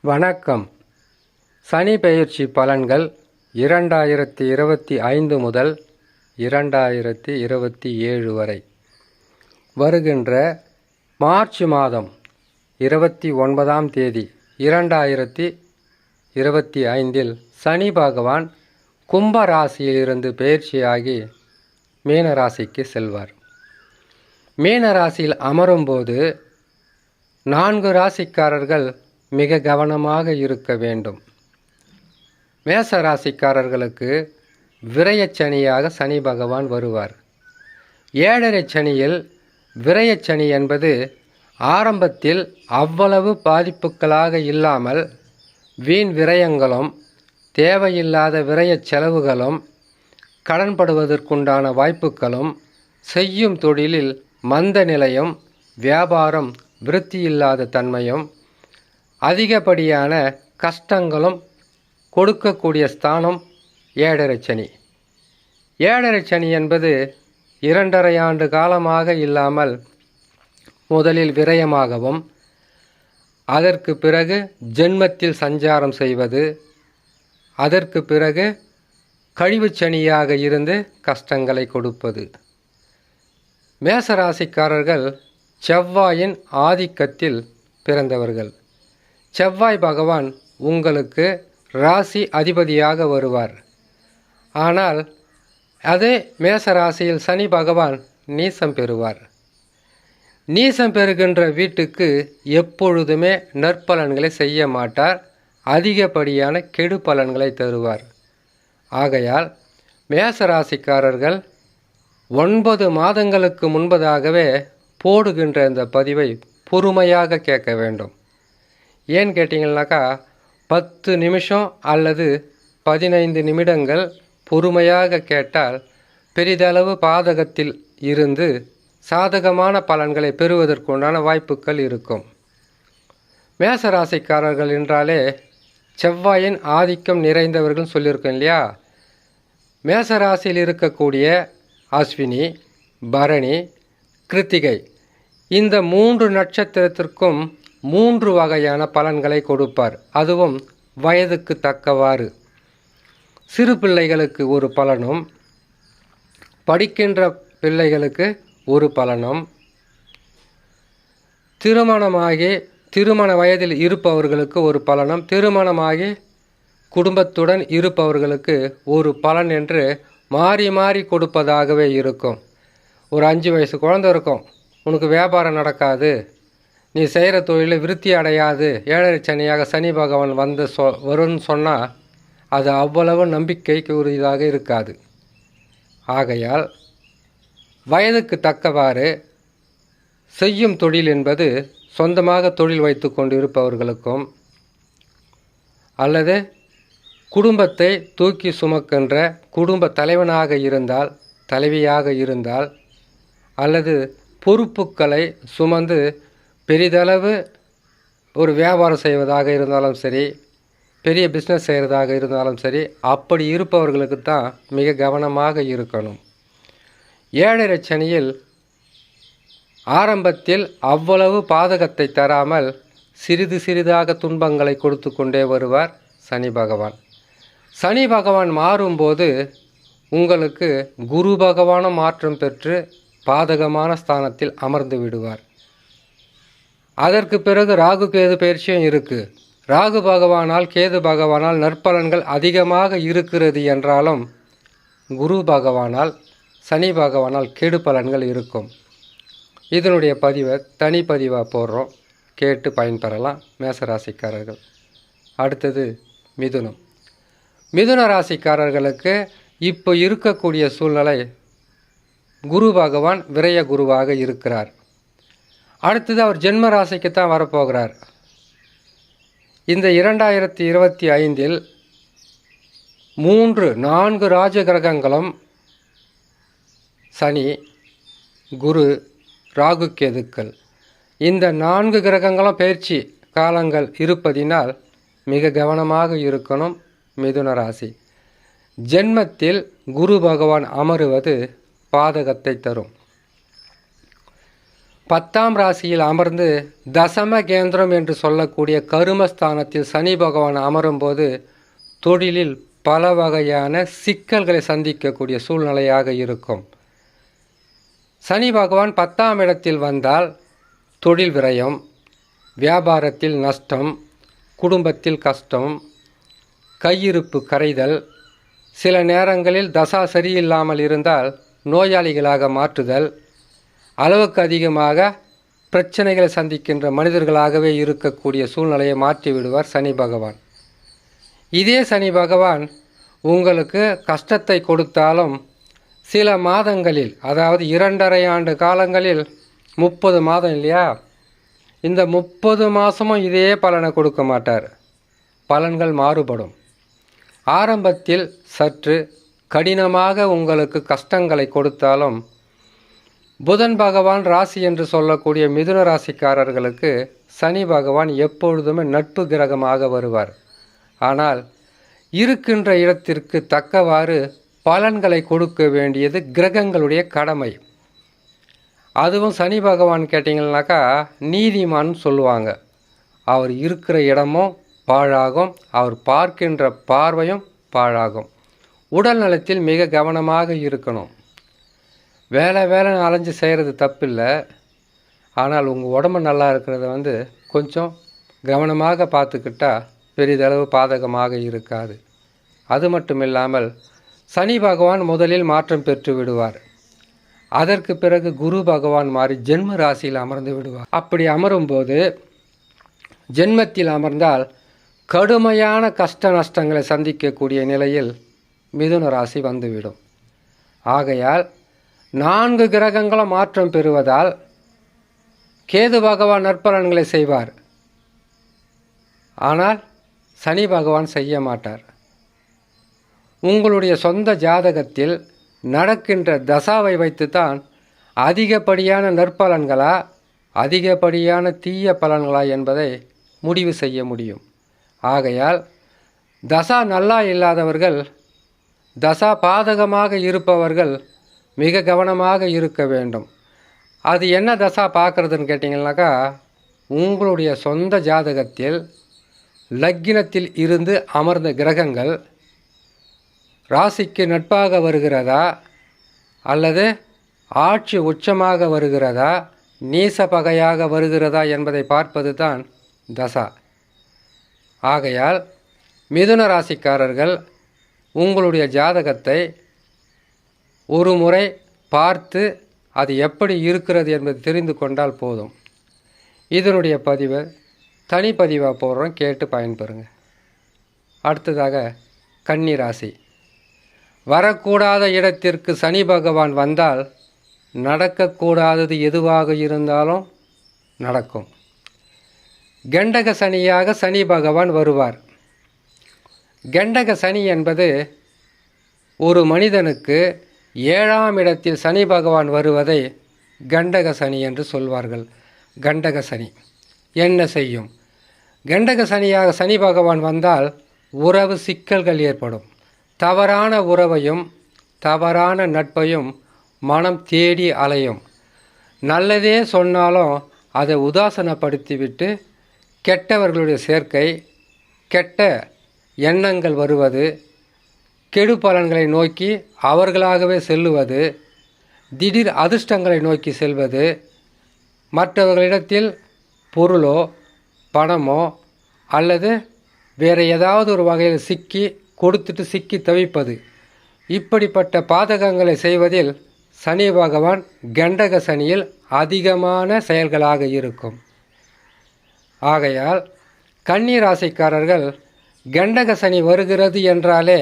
வணக்கம். சனி பெயர்ச்சி பலன்கள் 2025 முதல் 2027 வரை. வருகின்ற மார்ச் மாதம் 29ஆம் தேதி 2025 சனி பகவான் கும்ப ராசியிலிருந்து பெயர்ச்சியாகி மீன ராசிக்கு செல்வார். மீன ராசியில் அமரும்போது 4 ராசிக்காரர்கள் மிக கவனமாக இருக்க வேண்டும். மேச ராசிக்காரர்களுக்கு விரயச்சனியாக சனி பகவான் வருவார். 7.5 சனியில் விரயச்சனி என்பது ஆரம்பத்தில் அவ்வளவு பாதிப்புகளாக இல்லாமல் வீண் விரயங்களும் தேவையில்லாத விரய செலவுகளும் கடன்படுவதற்குண்டான வாய்ப்புகளும் செய்யும் தொழிலில் மந்த நிலையும் வியாபாரம் விருத்தியில்லாத தன்மையும் அதிகப்படியான கஷ்டங்களும் கொடுக்கக்கூடிய ஸ்தானம் 7.5 சனி. 7.5 சனி என்பது 2.5 ஆண்டு காலமாக இல்லாமல் முதலில் விரயமாகவும் அதற்கு பிறகு ஜென்மத்தில் சஞ்சாரம் செய்வது, அதற்கு பிறகு கழிவுச்சனியாக இருந்து கஷ்டங்களை கொடுப்பது. மேசராசிக்காரர்கள் செவ்வாயின் ஆதிக்கத்தில் பிறந்தவர்கள். செவ்வாய் பகவான் உங்களுக்கு ராசி அதிபதியாக வருவார். ஆனால் அதே மேசராசியில் சனி பகவான் நீசம் பெறுவார். நீசம் பெறுகின்ற வீட்டுக்கு எப்பொழுதுமே நற்பலன்களை செய்ய மாட்டார், அதிகப்படியான கெடு பலன்களை தருவார். ஆகையால் மேசராசிக்காரர்கள் 9 மாதங்களுக்கு முன்பதாகவே போடுகின்ற இந்த பதிவை பொறுமையாக கேட்க வேண்டும். ஏன்னு கேட்டிங்கன்னாக்கா 10 நிமிஷம் அல்லது 15 நிமிடங்கள் பொறுமையாக கேட்டால் பெரிதளவு பாதகத்தில் இருந்து சாதகமான பலன்களை பெறுவதற்குண்டான வாய்ப்புகள் இருக்கும். மேசராசிக்காரர்கள் என்றாலே செவ்வாயின் ஆதிக்கம் நிறைந்தவர்கள் சொல்லியிருக்கோம் இல்லையா. மேசராசியில் இருக்கக்கூடிய அஸ்வினி, பரணி, கிருத்திகை இந்த 3 நட்சத்திரத்திற்கும் 3 வகையான பலன்களை கொடுப்பார். அதுவும் வயதுக்கு தக்கவாறு. சிறு பிள்ளைகளுக்கு ஒரு பலனும், படிக்கின்ற பிள்ளைகளுக்கு ஒரு பலனும், திருமண வயதில் இருப்பவர்களுக்கு ஒரு பலனும், திருமணமாகி குடும்பத்துடன் இருப்பவர்களுக்கு ஒரு பலன் என்று மாறி மாறி கொடுப்பதாகவே இருக்கும். ஒரு 5 வயசு குழந்தை இருக்கும், உனக்கு வியாபாரம் நடக்காது, நீ செய்கிற தொழிலில் விருத்தி அடையாது, 7.5 சனியாக சனி பகவான் வரும்னு சொன்னால் அது அவ்வளவு நம்பிக்கைக்கு உரியதாக இருக்காது. ஆகையால் வயதுக்கு தக்கவாறு செய்யும் தொழில் என்பது சொந்தமாக தொழில் வைத்து கொண்டு இருப்பவர்களுக்கும் அல்லது குடும்பத்தை தூக்கி சுமக்கின்ற குடும்ப தலைவனாக இருந்தால், தலைவியாக இருந்தால், அல்லது பொறுப்புகளை சுமந்து பெரிதளவு ஒரு வியாபாரம் செய்வதாக இருந்தாலும் சரி, பெரிய பிஸ்னஸ் செய்கிறதாக இருந்தாலும் சரி, அப்படி இருப்பவர்களுக்கு தான் மிக கவனமாக இருக்கணும். 7.5 சனியில் ஆரம்பத்தில் அவ்வளவு பாதகத்தை தராமல் சிறிது சிறிதாக துன்பங்களை கொடுத்து கொண்டே வருவார் சனி பகவான். சனி பகவான் மாறும்போது உங்களுக்கு குரு பகவானும் மாற்றம் பெற்று பாதகமான ஸ்தானத்தில் அமர்ந்து விடுவார். அதற்கு பிறகு ராகு கேது பயிற்சியும் இருக்குது. ராகு பகவானால் கேது பகவானால் நற்பலன்கள் அதிகமாக இருக்கிறது என்றாலும் குரு பகவானால் சனி பகவானால் கெடு பலன்கள் இருக்கும். இதனுடைய பதிவை தனிப்பதிவாக போடுறோம், கேட்டு பயன்பெறலாம் மேசராசிக்காரர்கள். அடுத்தது மிதுனம். மிதுன ராசிக்காரர்களுக்கு இப்போ இருக்கக்கூடிய சூழ்நிலை குரு பகவான் விரய குருவாக இருக்கிறார். அடுத்தது அவர் ஜென்ம ராசிக்கு தான் வரப்போகிறார். இந்த 2025 4 ராஜ கிரகங்களும் சனி, குரு, ராகு, கேதுக்கள் இந்த 4 கிரகங்களும் பயிற்சி காலங்கள் இருப்பதினால் மிக கவனமாக இருக்கணும் மிதுன ராசி. ஜென்மத்தில் குரு பகவான் அமருவது பாதகத்தை தரும். 10ஆம் ராசியில் அமர்ந்து தசம கேந்திரம் என்று சொல்லக்கூடிய கருமஸ்தானத்தில் சனி பகவான் அமரும்போது தொழிலில் பல வகையான சிக்கல்களை சந்திக்கக்கூடிய சூழ்நிலையாக இருக்கும். சனி பகவான் 10ஆம் இடத்தில் வந்தால் தொழில் விரயம், வியாபாரத்தில் நஷ்டம், குடும்பத்தில் கஷ்டம், கையிருப்பு கரைதல், சில நேரங்களில் தசா சரியில்லாமல் இருந்தால் நோயாளிகளாக மாற்றுதல், அளவுக்கு அதிகமாக பிரச்சனைகளை சந்திக்கின்ற மனிதர்களாகவே இருக்கக்கூடிய சூழ்நிலையை மாற்றி விடுவார் சனி பகவான். இதே சனி பகவான் உங்களுக்கு கஷ்டத்தை கொடுத்தாலும் சில மாதங்களில், அதாவது 2.5 ஆண்டு காலங்களில் 30 மாதம் இல்லையா, இந்த 30 மாதமும் இதே பலனை கொடுக்க மாட்டார். பலன்கள் மாறுபடும். ஆரம்பத்தில் சற்று கடினமாக உங்களுக்கு கஷ்டங்களை கொடுத்தாலும் புதன் பகவான் ராசி என்று சொல்லக்கூடிய மிதுன ராசிக்காரர்களுக்கு சனி பகவான் எப்பொழுதுமே நட்பு கிரகமாக வருவார். ஆனால் இருக்கின்ற இடத்திற்கு தக்கவாறு பலன்களை கொடுக்க வேண்டியது கிரகங்களுடைய கடமை. அதுவும் சனி பகவான் கேட்டிங்கன்னாக்கா நீதிமான் சொல்லுவாங்க. அவர் இருக்கிற இடமும் பாழாகும், அவர் பார்க்கின்ற பார்வையும் பாழாகும். உடல் நலத்தில் மிக கவனமாக இருக்கணும். வேலைன்னு அலைஞ்சு செய்கிறது தப்பில்லை. ஆனால் உங்கள் உடம்பு நல்லா இருக்கிறத கொஞ்சம் கவனமாக பார்த்துக்கிட்டா பெரிதளவு பாதகமாக இருக்காது. அது மட்டும் இல்லாமல் சனி பகவான் முதலில் மாற்றம் பெற்று விடுவார். அதற்கு பிறகு குரு பகவான் மாறி ஜென்ம ராசியில் அமர்ந்து விடுவார். அப்படி அமரும்போது ஜென்மத்தில் அமர்ந்தால் கடுமையான கஷ்ட நஷ்டங்களை சந்திக்கக்கூடிய நிலையில் மிதுன ராசி வந்துவிடும். ஆகையால் 4 கிரகங்களும் மாற்றம் பெறுவதால் கேது பகவான் நற்பலன்களை செய்வார். ஆனால் சனி பகவான் செய்ய மாட்டார். உங்களுடைய சொந்த ஜாதகத்தில் நடக்கின்ற தசாவை வைத்துத்தான் அதிகப்படியான நற்பலன்களா அதிகப்படியான தீய பலன்களா என்பதை முடிவு செய்ய முடியும். ஆகையால் தசா நல்லா இல்லாதவர்கள், தசா பாதகமாக இருப்பவர்கள் மிக கவனமாக இருக்க வேண்டும். அது என்ன தசா பார்க்குறதுன்னு கேட்டிங்கன்னாக்கா, உங்களுடைய சொந்த ஜாதகத்தில் லக்கினத்தில் இருந்து அமர்ந்த கிரகங்கள் ராசிக்கு நட்பாக வருகிறதா, அல்லது ஆட்சி உச்சமாக வருகிறதா, நீச பகையாக வருகிறதா என்பதை பார்ப்பது தான் தசா. ஆகையால் மிதுன ராசிக்காரர்கள் உங்களுடைய ஜாதகத்தை ஒரு முறை பார்த்து அது எப்படி இருக்கிறது என்பது தெரிந்து கொண்டால் போதும். இதனுடைய பதிவை தனிப்பதிவாக போடுறோம், கேட்டு பயன்பெறுங்க. அடுத்ததாக கன்னி ராசி. வரக்கூடாத இடத்திற்கு சனி பகவான் வந்தால் நடக்கக்கூடாதது எதுவாக இருந்தாலும் நடக்கும். கண்டக சனியாக சனி பகவான் வருவார். கண்டக சனி என்பது ஒரு மனிதனுக்கு 7ஆம் இடத்தில் சனி பகவான் வருவதை கண்டக சனி என்று சொல்வார்கள். கண்டக சனி என்ன செய்யும்? கண்டக சனியாக சனி பகவான் வந்தால் உறவு சிக்கல்கள் ஏற்படும். தவறான உறவையும் தவறான நட்பையும் மனம் தேடி அலையும். நல்லதே சொன்னாலும் அதை உதாசனப்படுத்திவிட்டு கெட்டவர்களுடைய சேர்க்கை, கெட்ட எண்ணங்கள் வருவது, கெடு பலன்களை நோக்கி அவர்களாகவே செல்லுவது, திடீர் அதிர்ஷ்டங்களை நோக்கி செல்வது, மற்றவர்களிடத்தில் பொருளோ பணமோ அல்லது வேறு ஏதாவது ஒரு வகையில் சிக்கி கொடுத்துட்டு சிக்கி தவிப்பது, இப்படிப்பட்ட பாதகங்களை செய்வதில் சனி பகவான் கண்டக சனியில் அதிகமான செயல்களாக இருக்கும். ஆகையால் கன்னி ராசிக்காரர்கள் கண்டக சனி வருகிறது என்றாலே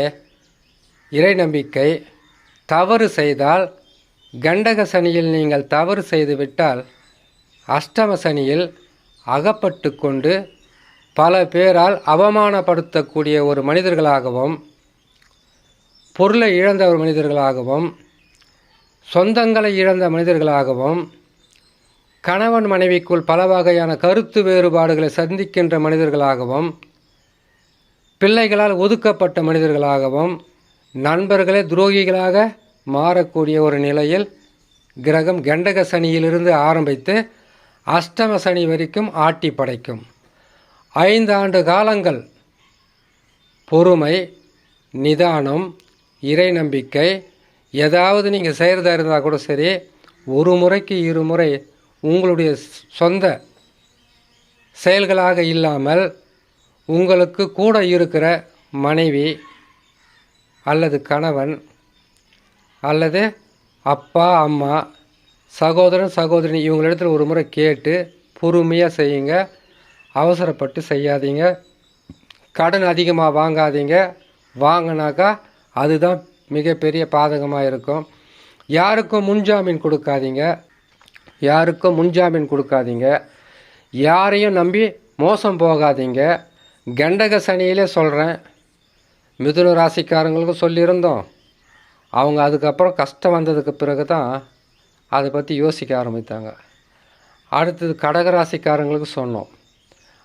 இறை நம்பிக்கை. தவறு செய்தால், கண்டக சனியில் நீங்கள் தவறு செய்துவிட்டால் அஷ்டம சனியில் அகப்பட்டு கொண்டு பல பேரால் அவமானப்படுத்தக்கூடிய ஒரு மனிதர்களாகவும், பொருளை இழந்த ஒரு மனிதர்களாகவும், சொந்தங்களை இழந்த மனிதர்களாகவும், கணவன் மனைவிக்குள் பல வகையான கருத்து வேறுபாடுகளை சந்திக்கின்ற மனிதர்களாகவும், பிள்ளைகளால் ஒதுக்கப்பட்ட மனிதர்களாகவும், நண்பர்களே துரோகிகளாக மாறக்கூடிய ஒரு நிலையில் கிரகம் கண்டக சனியிலிருந்து ஆரம்பித்து அஷ்டம சனி வரைக்கும் ஆட்டி படைக்கும். 5 ஆண்டு காலங்கள் பொறுமை, நிதானம், இறை நம்பிக்கை, ஏதாவது நீங்கள் செய்கிறதா இருந்தால் கூட சரி, ஒரு முறைக்கு 2 முறை உங்களுடைய சொந்த செயல்களாக இல்லாமல் உங்களுக்கு கூட இருக்கிற மனைவி அல்லது கணவன் அல்லது அப்பா அம்மா சகோதரன் சகோதரி இவங்களிடத்தில் ஒரு முறை கேட்டு பொறுமையாக செய்யுங்க. அவசரப்பட்டு செய்யாதீங்க. கடன் அதிகமாக வாங்காதீங்க. வாங்கினாக்கா அதுதான் மிகப்பெரிய பாதகமாக இருக்கும். யாருக்கும் முன்ஜாமீன் கொடுக்காதீங்க. யாரையும் நம்பி மோசம் போகாதீங்க. கண்டக சனியிலே சொல்கிறேன், மிதுன ராசிக்காரங்களுக்கும் சொல்லியிருந்தோம். அவங்க அதுக்கப்புறம் கஷ்டம் வந்ததுக்கு பிறகு தான் அதை பற்றி யோசிக்க ஆரம்பித்தாங்க. அடுத்தது கடகராசிக்காரங்களுக்கு சொன்னோம்.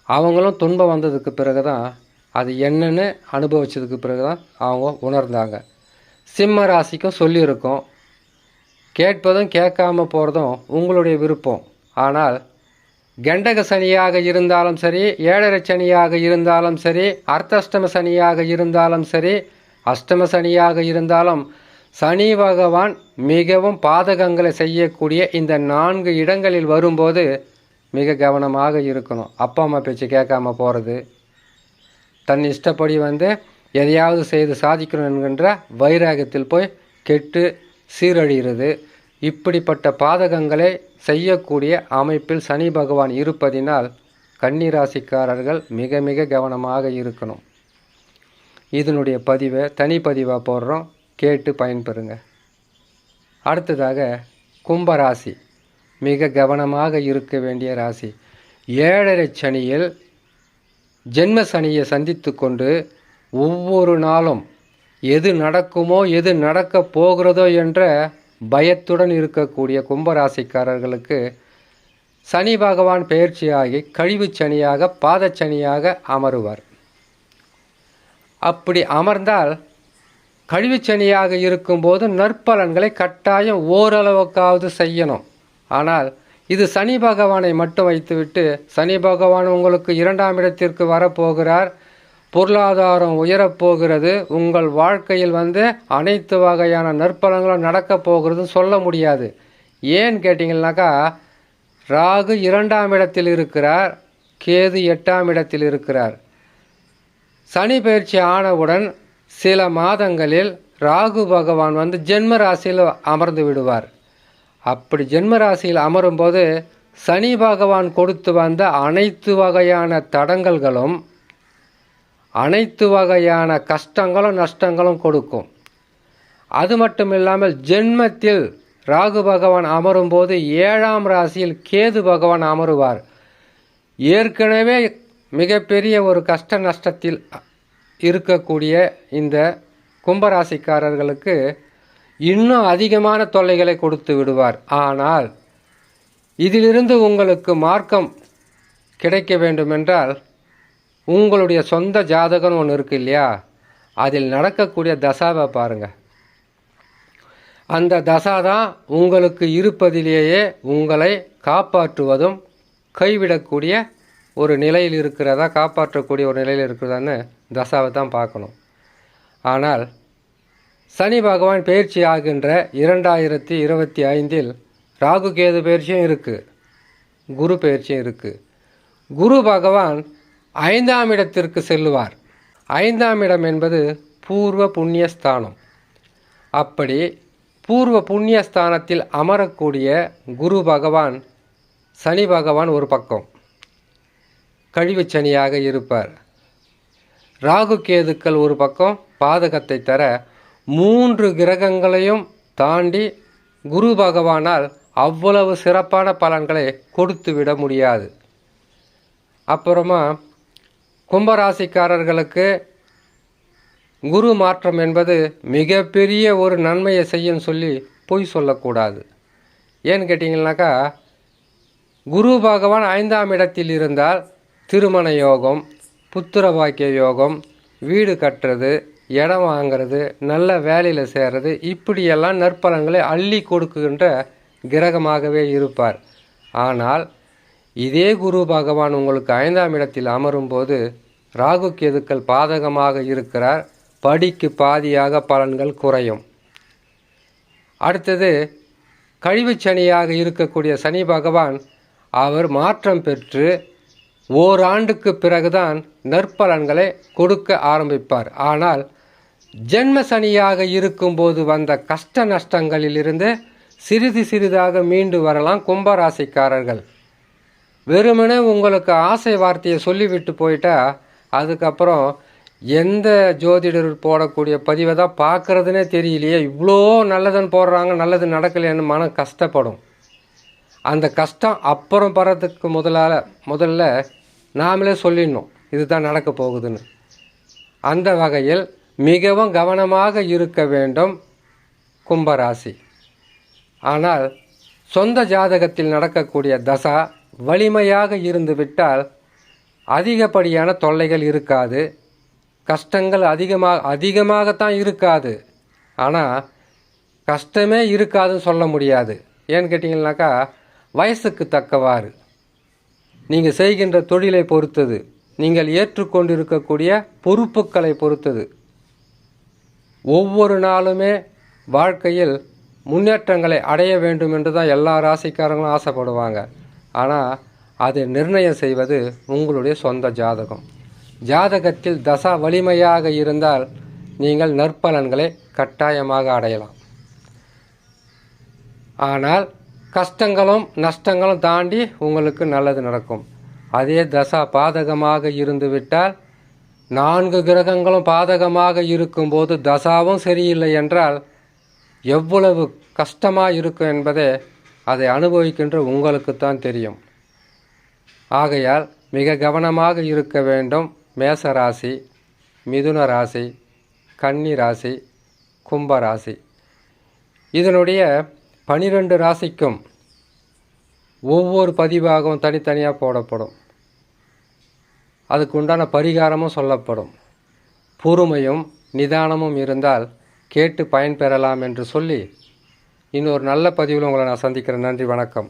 அவங்களும் துன்பம் வந்ததுக்கு பிறகு தான் அது என்னென்னு அனுபவித்ததுக்கு பிறகு தான் அவங்க உணர்ந்தாங்க. சிம்ம ராசிக்கும் சொல்லியிருக்கோம். கேட்பதும் கேட்காம போகிறதும் உங்களுடைய விருப்பம். ஆனால் கண்டக சனியாக இருந்தாலும் சரி, 7.5 சனியாக இருந்தாலும் சரி, அர்த்தஷ்டம சனியாக இருந்தாலும் சரி, அஷ்டம சனியாக இருந்தாலும் சனி பகவான் மிகவும் பாதகங்களை செய்யக்கூடிய இந்த 4 இடங்களில் வரும்போது மிக கவனமாக இருக்கணும். அப்பா அம்மா பேச்சு கேட்காம போகிறது, தன் இஷ்டப்படி எதையாவது செய்து சாதிக்கணும் என்கின்ற வைராகத்தில் போய் கெட்டு சீரழிகிறது. இப்படிப்பட்ட பாதகங்களை செய்யக்கூடிய அமைப்பில் சனி பகவான் இருப்பதினால் கன்னிராசிக்காரர்கள் மிக மிக கவனமாக இருக்கணும். இதனுடைய பதிவை தனிப்பதிவாக போடுறோம், கேட்டு பயன்பெறுங்க. அடுத்ததாக கும்பராசி மிக கவனமாக இருக்க வேண்டிய ராசி. 7.5 சனியில் ஜென்ம சனியை சந்தித்து கொண்டு ஒவ்வொரு நாளும் எது நடக்குமோ எது நடக்கப் போகிறதோ என்ற பயத்துடன் இருக்கக்கூடிய கும்பராசிக்காரர்களுக்கு சனி பகவான் பெயர்ச்சியாகி கழிவு சனியாக பாதச்சனியாக அமருவார். அப்படி அமர்ந்தால் கழிவு சனியாக இருக்கும்போது நற்பலன்களை கட்டாயம் ஓரளவுக்காவது செய்யணும். ஆனால் இது சனி பகவானை மட்டும் வைத்துவிட்டு, சனி பகவான் உங்களுக்கு 2ஆம் இடத்திற்கு வரப்போகிறார், பொருளாதாரம் உயரப்போகிறது, உங்கள் வாழ்க்கையில் அனைத்து வகையான நற்பலன்களும் நடக்கப் போகிறதுன்னு சொல்ல முடியாது. ஏன்னு கேட்டிங்கன்னாக்கா, ராகு 2ஆம் இடத்தில் இருக்கிறார், கேது 8ஆம் இடத்தில் இருக்கிறார். சனி பயிற்சி ஆனவுடன் சில மாதங்களில் ராகு பகவான் ஜென்ம ராசியில் அமர்ந்து விடுவார். அப்படி ஜென்ம ராசியில் அமரும்போது சனி பகவான் கொடுத்து வந்த அனைத்து வகையான தடங்கல்களும் அனைத்து வகையான கஷ்டங்களும் நஷ்டங்களும் கொடுக்கும். அது மட்டும் இல்லாமல் ஜென்மத்தில் ராகு பகவான் அமரும்போது 7ஆம் ராசியில் கேது பகவான் அமருவார். ஏற்கனவே மிகப்பெரிய ஒரு கஷ்ட நஷ்டத்தில் இருக்கக்கூடிய இந்த கும்பராசிக்காரர்களுக்கு இன்னும் அதிகமான தொல்லைகளை கொடுத்து விடுவார். ஆனால் இதிலிருந்து உங்களுக்கு மார்க்கம் கிடைக்க வேண்டுமென்றால் உங்களுடைய சொந்த ஜாதகம் ஒன்று இருக்கு இல்லையா, அதில் நடக்கக்கூடிய தசாவை பாருங்கள். அந்த தசா தான் உங்களுக்கு இருப்பதிலேயே உங்களை காப்பாற்றுவதும் கைவிடக்கூடிய ஒரு நிலையில் இருக்கிறதா, காப்பாற்றக்கூடிய ஒரு நிலையில் இருக்கிறதான்னு தசாவை தான் பார்க்கணும். ஆனால் சனி பகவான் பயிற்சி ஆகின்ற 2025 ராகு கேது பயிற்சியும் இருக்குது, குரு பயிற்சியும் இருக்குது. குரு பகவான் 5ஆம் இடத்திற்கு செல்லுவார். 5ஆம் இடம் என்பது பூர்வ புண்ணியஸ்தானம். அப்படி பூர்வ புண்ணியஸ்தானத்தில் அமரக்கூடிய குரு பகவான் சனி பகவான் ஒரு பக்கம் கழிவு சனியாக இருப்பார். ராகு கேதுக்கள் ஒரு பக்கம் பாதகத்தை தர 3 கிரகங்களையும் தாண்டி குரு பகவானால் அவ்வளவு சிறப்பான பலன்களை கொடுத்து விட முடியாது. அப்புறமா கும்பராசிக்காரர்களுக்கு குரு மாற்றம் என்பது மிகப்பெரிய ஒரு நன்மையை செய்யும் சொல்லி பொய் சொல்லக்கூடாது. ஏன்னு கேட்டிங்கன்னாக்கா, குரு பகவான் 5ஆம் இடத்தில் இருந்தால் திருமண யோகம், புத்திர பாக்கிய யோகம், வீடு கட்டுறது, இடம் வாங்கிறது, நல்ல வேலையில் சேர்றது, இப்படியெல்லாம் நற்பலன்களை அள்ளி கொடுக்கின்ற கிரகமாகவே இருப்பார். ஆனால் இதே குரு பகவான் உங்களுக்கு 5ஆம் இடத்தில் அமரும்போது ராகு கேதுக்கள் பாதகமாக இருக்கிறார். படிக்கு பாதியாக பலன்கள் குறையும். அடுத்தது கழிவுச்சனியாக இருக்கக்கூடிய சனி பகவான் அவர் மாற்றம் பெற்று ஓராண்டுக்கு பிறகுதான் நற்பலன்களை கொடுக்க ஆரம்பிப்பார். ஆனால் ஜென்ம சனியாக இருக்கும்போது வந்த கஷ்ட நஷ்டங்களிலிருந்து சிறிது சிறிதாக மீண்டு வரலாம் கும்பராசிக்காரர்கள். வெறுமனே உங்களுக்கு ஆசை வார்த்தையை சொல்லிவிட்டு போயிட்டா அதுக்கப்புறம் எந்த ஜோதிடர் போடக்கூடிய பதிவை தான் பார்க்குறதுனே தெரியலையே, இவ்வளோ நல்லதுன்னு போடுறாங்க, நல்லது நடக்கலைன்னு மனம் கஷ்டப்படும். அந்த கஷ்டம் அப்புறம் படுறதுக்கு முதல்ல நாமளே சொல்லிடணும் இதுதான் நடக்க போகுதுன்னு. அந்த வகையில் மிகவும் கவனமாக இருக்க வேண்டும் கும்பராசி. ஆனால் சொந்த ஜாதகத்தில் நடக்கக்கூடிய தசா வலிமையாக இருந்து விட்டால் அதிகப்படியான தொல்லைகள் இருக்காது, கஷ்டங்கள் அதிகமாகத்தான் இருக்காது. ஆனால் கஷ்டமே இருக்காதுன்னு சொல்ல முடியாது. ஏன்னு கேட்டிங்கன்னாக்கா வயசுக்கு தக்கவாறு நீங்கள் செய்கின்ற தொழிலை பொறுத்தது, நீங்கள் ஏற்றுக்கொண்டிருக்கக்கூடிய பொறுப்புகளை பொறுத்தது. ஒவ்வொரு நாளுமே வாழ்க்கையில் முன்னேற்றங்களை அடைய வேண்டும் என்று தான் எல்லா ராசிக்காரங்களும் ஆசைப்படுவாங்க. ஆனால் அதை நிர்ணயம் செய்வது உங்களுடைய சொந்த ஜாதகம். ஜாதகத்தில் தசா வலிமையாக இருந்தால் நீங்கள் நற்பலன்களை கட்டாயமாக அடையலாம். ஆனால் கஷ்டங்களும் நஷ்டங்களும் தாண்டி உங்களுக்கு நல்லது நடக்கும். அதே தசா பாதகமாக இருந்துவிட்டால் 4 கிரகங்களும் பாதகமாக இருக்கும்போது தசாவும் சரியில்லை என்றால் எவ்வளவு கஷ்டமாக இருக்கும் என்பதை அதை அனுபவிக்கின்ற உங்களுக்குத்தான் தெரியும். ஆகையால் மிக கவனமாக இருக்க வேண்டும். மேசராசி, மிதுன ராசி, கன்னி ராசி, கும்பராசி இதனுடைய 12 ராசிக்கும் ஒவ்வொரு பதிவாகவும் தனித்தனியாக போடப்படும். அதுக்கு உண்டான பரிகாரமும் சொல்லப்படும். பொறுமையும் நிதானமும் இருந்தால் கேட்டு பயன்பெறலாம் என்று சொல்லி இன்னொரு நல்ல பதிவில் உங்களை நான் சந்திக்கிறேன். நன்றி, வணக்கம்.